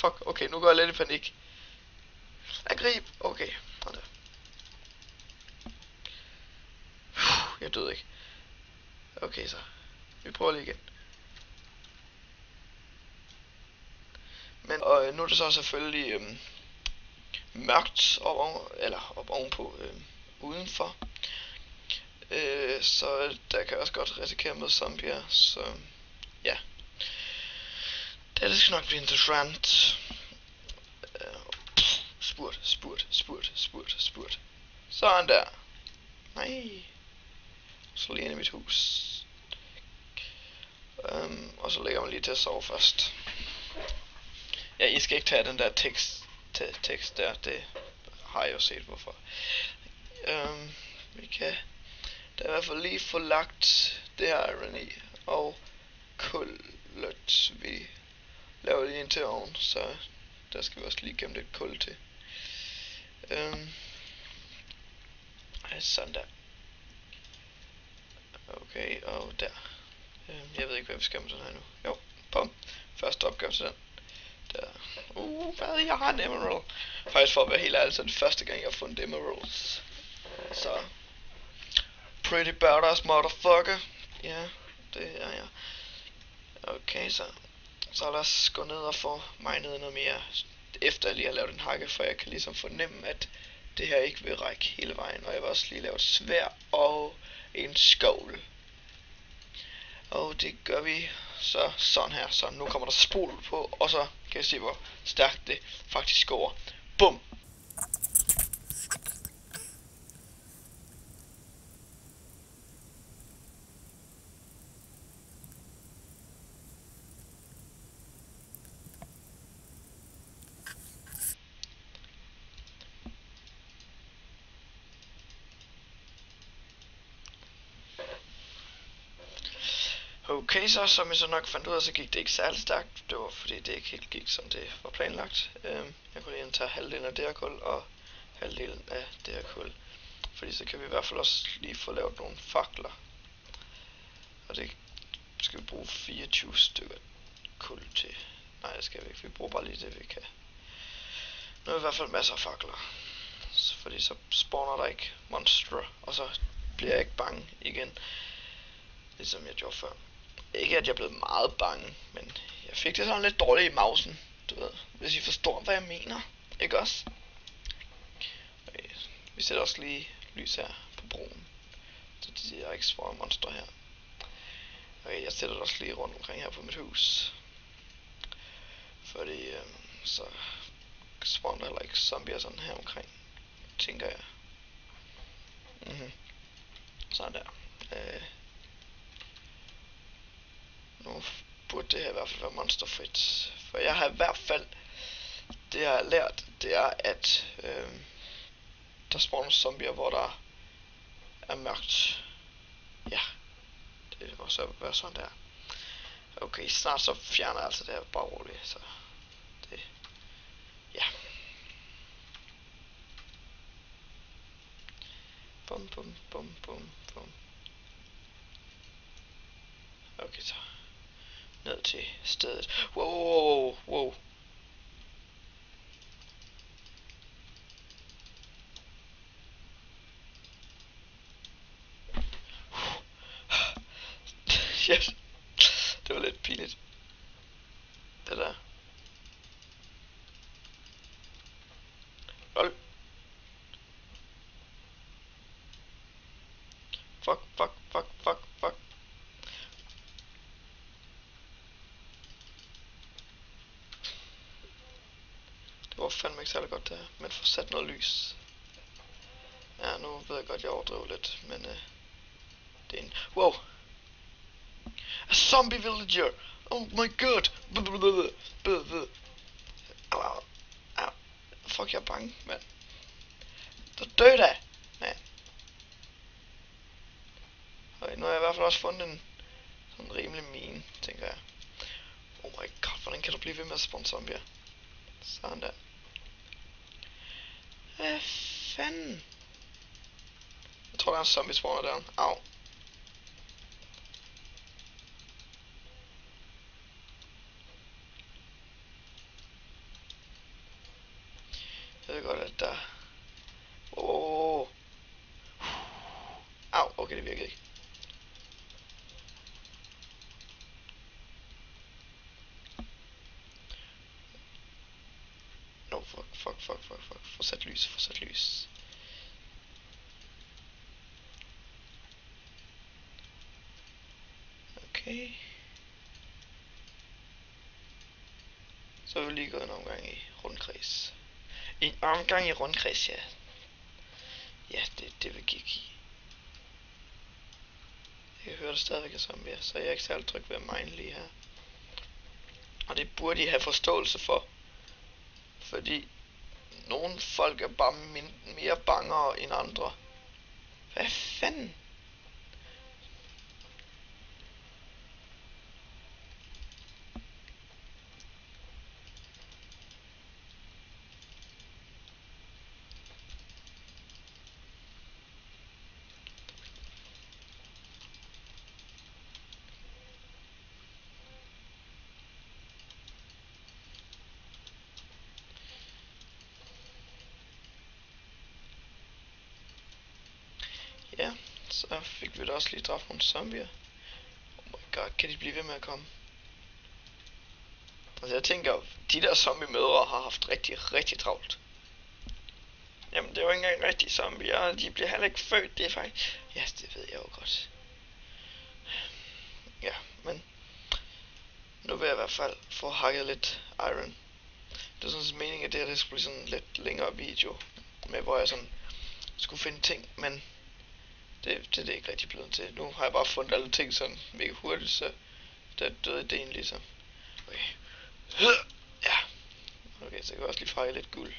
fuck, okay, nu går jeg lidt i panik. Angrib, okay. Sådan der. Jeg døde ikke. Okay, så. Vi prøver lige igen. Men nu er det så selvfølgelig mørkt op ovenpå udenfor. Så der kan også godt risikere med zombier, så ja. Det skal nok blive interessant. Spurt. Sådan der. Nej. Så lige ind i mit hus. Og så lægger man lige til at sove først. Ja, I skal ikke tage den der tekst der. Det har jeg jo set hvorfor. Vi kan da i hvert fald lige få lagt det her iron i. Og kullet. Vi laver lige en til ovnen, så der skal vi også lige gemme lidt kul til. Sådan der. Okay, og der. Jeg ved ikke, hvad vi skal med den her nu. Jo, bum. Første opgave til den. Der. Hvad? Jeg har en emerald. Faktisk for at være helt ærlig, så er det første gang, jeg har fundet emeralds. Så. Pretty badass motherfucker. Ja, det er jeg. Okay, så lad os gå ned og få minet noget mere. Efter jeg lige har lavet en hakke, for jeg kan ligesom fornemme, at det her ikke vil række hele vejen. Og jeg vil også lige lave et sværd og en skovl. Og det gør vi så sådan her. Så nu kommer der spol på, og så kan jeg se, hvor stærkt det faktisk går. Bum! Okay, så som jeg så nok fandt ud af, så gik det ikke særlig stærkt. Det var fordi det ikke helt gik, som det var planlagt. Jeg kunne lige tage halvdelen af det her kul og halvdelen af det her kul. Fordi så kan vi i hvert fald også lige få lavet nogle fakler. Og det skal vi bruge 24 stykker kul til. Nej, det skal vi ikke. Vi bruger bare lige det, vi kan. Nu er i hvert fald masser af fakler. Fordi så spawner der ikke monstre, og så bliver jeg ikke bange igen. Ligesom jeg gjorde før. Ikke at jeg blev meget bange, men jeg fik det sådan lidt dårligt i mausen, du ved, hvis I forstår hvad jeg mener, ikke også? Okay. Vi sætter også lige lys her på broen, så de er ikke spawner monster her. Okay, jeg sætter det også lige rundt omkring her på mit hus, fordi så spawner der heller ikke zombier sådan her omkring, tænker jeg. Sådan der. Nu burde det her i hvert fald være monsterfrit. For jeg har i hvert fald, det jeg har lært, det er at der spawner zombier, hvor der er mørkt. Ja, det må så være sådan der. Okay, snart så fjerner jeg altså det her, bare roligt. Så det, ja. Bum. Okay, så ned til stedet. Wow. Yes. Det var lidt pinligt. Det der. Lol. Fuck. Det var fandme ikke særlig godt det her, men få sat noget lys. Ja, nu ved jeg godt, jeg overdriver lidt, men det er en... Wow! A zombie villager! Oh my god! Au. Fuck, jeg er bange, mand. Der død af! Ja. Okay, nu har jeg i hvert fald også fundet en sådan rimelig mine, tænker jeg. Oh my god, hvordan kan du blive ved med at spawn zombier? Sådan der. Hvad fanden? Jeg tror der er en zombie spawner der. Au. det der. Åh. Au, okay, det virkede ikke. No, fuck. Forsat lys. Okay. Så har vi lige gået en omgang i rundkreds. En omgang i rundkreds, ja. Ja, det vil gik i. Jeg kan høre det stadigvæk er zombier, så jeg er ikke særlig tryg ved at mine lige her. Og det burde I have forståelse for. Fordi nogle folk er bare mere bangere end andre. Hvad fanden? Ja, så fik vi da også lige dræbt nogle zombier. Oh my god, kan de blive ved med at komme? Altså jeg tænker, de der zombie-mødre har haft rigtig travlt. Jamen det er jo ikke engang rigtige zombier, de bliver heller ikke født, det er faktisk... Ja, det ved jeg jo godt. Ja, men... Nu vil jeg i hvert fald få hakket lidt iron. Det er sådan meningen, at det her det skulle blive sådan en lidt længere video. Med hvor jeg sådan skulle finde ting, men... Det er det ikke rigtig blevet til. Nu har jeg bare fundet alle ting sådan mega hurtigt, så der døde ideen ligesom. Okay. Ja. Okay, så jeg kan også lige fejre lidt guld.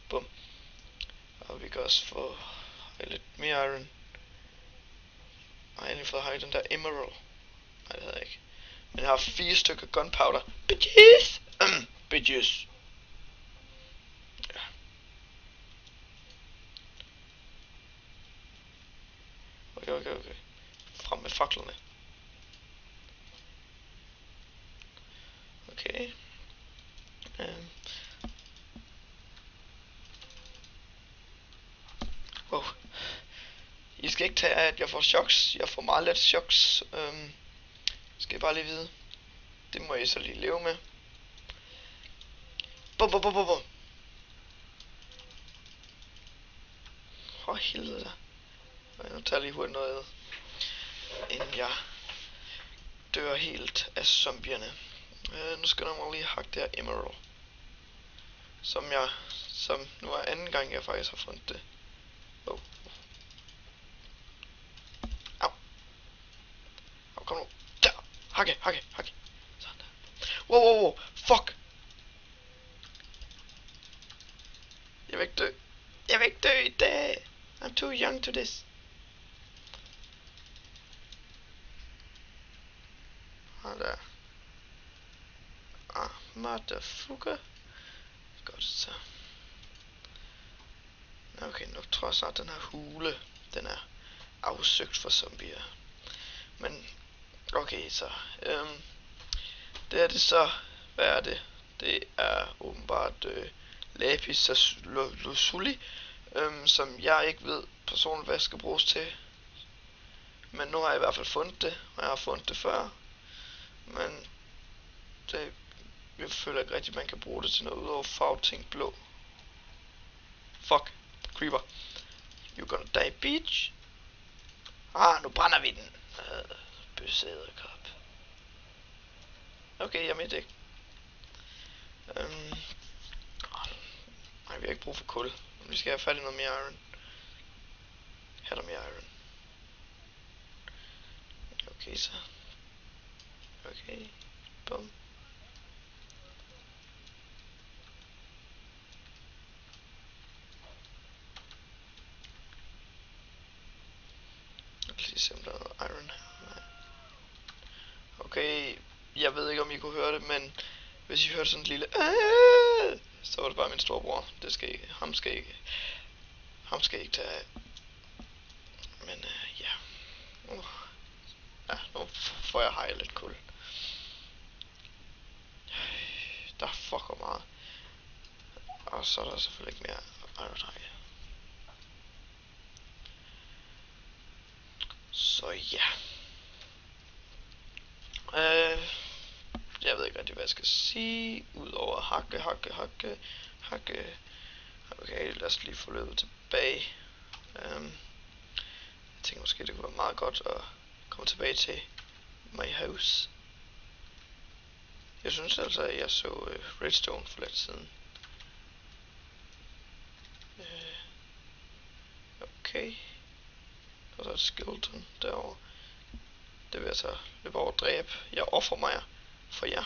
Bum. Og vi kan også få lidt mere iron. Og jeg har endelig fået hakket den der emerald. Nej, det havde jeg ikke. Men jeg har 4 stykker gunpowder. Bitches! Bitches. Ja. Okay. Frem med faklerne. Okay. Wow. I skal ikke tage af, at jeg får choks. Jeg får meget let choks. Skal I bare lige vide. Det må I så lige leve med. Bum. For helvede da. Nu tager jeg lige hurtigt noget, inden jeg dør helt af zombierne. Nu skal jeg nok lige hakke det her emerald. Som nu er anden gang, jeg faktisk har fundet det. Oh. Au, kom nu. Der. Hakke. Sådan der. Wow. Fuck. Jeg vil ikke dø i dag. I'm too young to this. Der. Motherfucker. Godt så. Okay, nu tror jeg snart, den her hule, den er afsøgt for zombier. Men, okay så. Det er det så. Hvad er det? Det er åbenbart lapis lazuli, som jeg ikke ved personligt, hvad skal bruges til. Men nu har jeg i hvert fald fundet det, og jeg har fundet det før. Men det, jeg føler ikke rigtigt, man kan bruge det til noget udover farve ting blå. Fuck, creeper. You gonna die, bitch. Nu brænder vi den. Bøsse edderkop. Okay, jeg er med det. Nej, vi har ikke brug for kul. Vi skal have fat i noget mere iron. Her er der mere iron. Okay så. Okay. Bum. Jeg kan lige se om der er noget iron her. Nej. Okay. Jeg ved ikke om I kunne høre det, men hvis I hørte sådan et lille så var det bare min storebror. Det skal ikke. Ham skal ikke tage af. Men ja. Ja, nu får jeg hej lidt kul. Der er fucker meget. Og så er der selvfølgelig ikke mere ironhakke. Så ja. Jeg ved ikke rigtig hvad jeg skal sige. Udover hakke. Okay, lad os lige få løbet tilbage. Jeg tænker måske det kunne være meget godt at komme tilbage til my house. Jeg synes altså at jeg så redstone for lidt siden. Okay. Og så et skeleton derovre. Det vil jeg så løbe over og dræbe. Jeg offer mig for jer.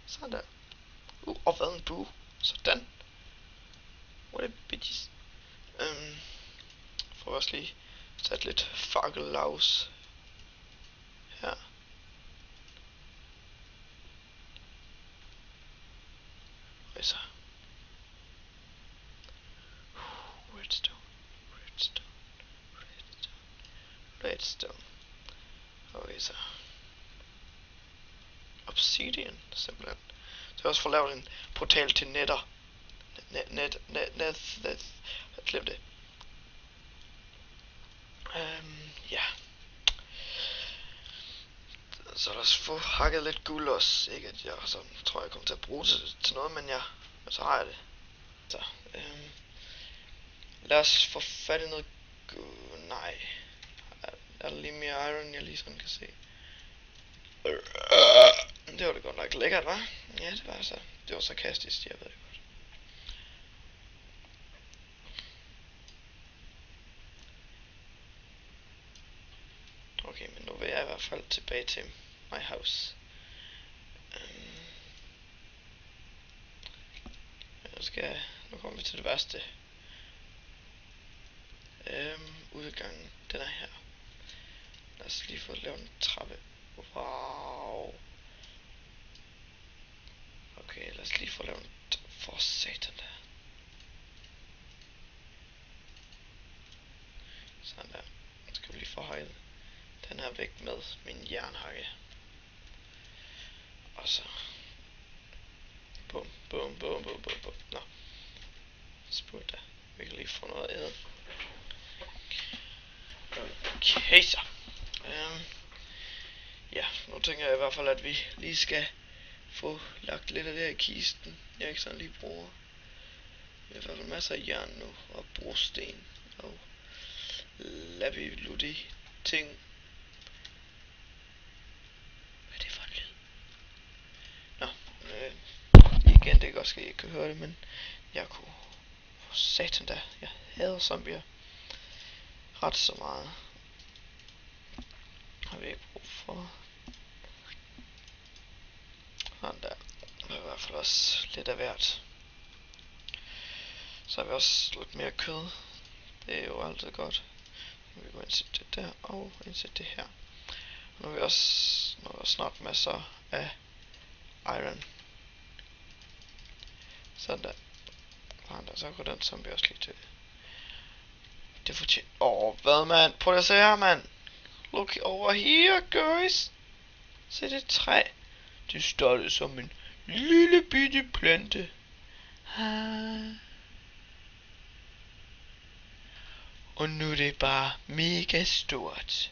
Sådan der. Og hvad en bue. Sådan. What a bitches. Får også lige sat lidt fakkellaus her. Og så. Redstone. Okay, så. Obsidian, simpelthen. Så jeg også får lavet en portal til netter. Glem det. Ja. Så lad os få hakket lidt guld også. Ikke at jeg så tror jeg kommer til at bruge det til noget, men så har jeg det. Så, lad os få fat i noget guld. Nej. Er der lige mere iron, jeg lige sådan kan se? Det var det godt nok lækkert, hva'? Ja, det var så. Det var sarkastisk, jeg ved det godt. Okay, men nu vil jeg i hvert fald tilbage til my house. Nu kommer vi til det værste. Udgangen, den er her. Lad os lige få lavet en trappe. Wow. Okay, lad os lige få lavet en... For satan der. Sådan der. Nu skal vi lige få højden den her væk med min jernhakke. Og så... Bum. Nå. Spurgt der. Vi kan lige få noget æde. Okay så. Ja, nu tænker jeg i hvert fald at vi lige skal få lagt lidt af det her i kisten. Jeg ikke sådan lige bruger. Vi har i hvert fald masser af jern nu. Og brosten. Og labi-ludi ting. Hvad er det for en lyd? Nå, igen, det kan godt ske, at I kan høre det, men jeg kunne... For satan da, jeg hader zombier ret så meget. Har vi ikke brug for... Sådan der. Det er i hvert fald også lidt af hvert. Så har vi også lidt mere kød. Det er jo altid godt. Nu vil vi gå ind og sætte det der, og indsætte det her. Nu har vi også snart masser af iron. Sådan der. Så går den zombie også lige til. Det fortjener... hvad mand? Prøv at se her, mand. Look over here, guys. Se det træ. Det startede som en lille bitte plante. Og nu er det bare mega stort.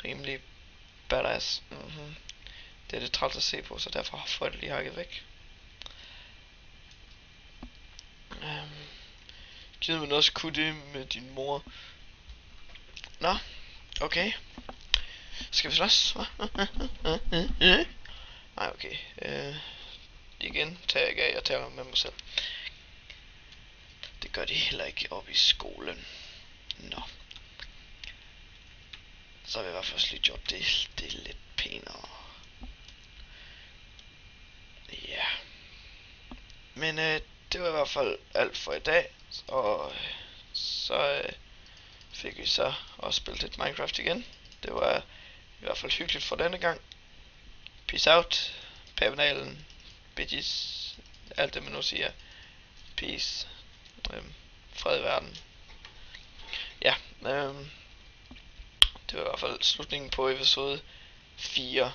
Rimelig badass. Det er det træls at se på, så derfor får jeg det lige hakket væk. Gider man også kunne det med din mor? Nå, okay. Skal vi slås? Nej, okay. Igen tager jeg ikke af, jeg taler med mig selv. Det gør de heller ikke oppe i skolen. Nå. Så har vi i hvert fald lige gjort det lidt pænere. Ja. Men det var i hvert fald alt for i dag. Og så fik vi så også spillet lidt Minecraft igen. Det var i hvert fald hyggeligt for denne gang. Peace out. Pavenalen. Bitches. Alt det man nu siger. Peace. Fred i verden. Ja. Det var i hvert fald slutningen på episode 4.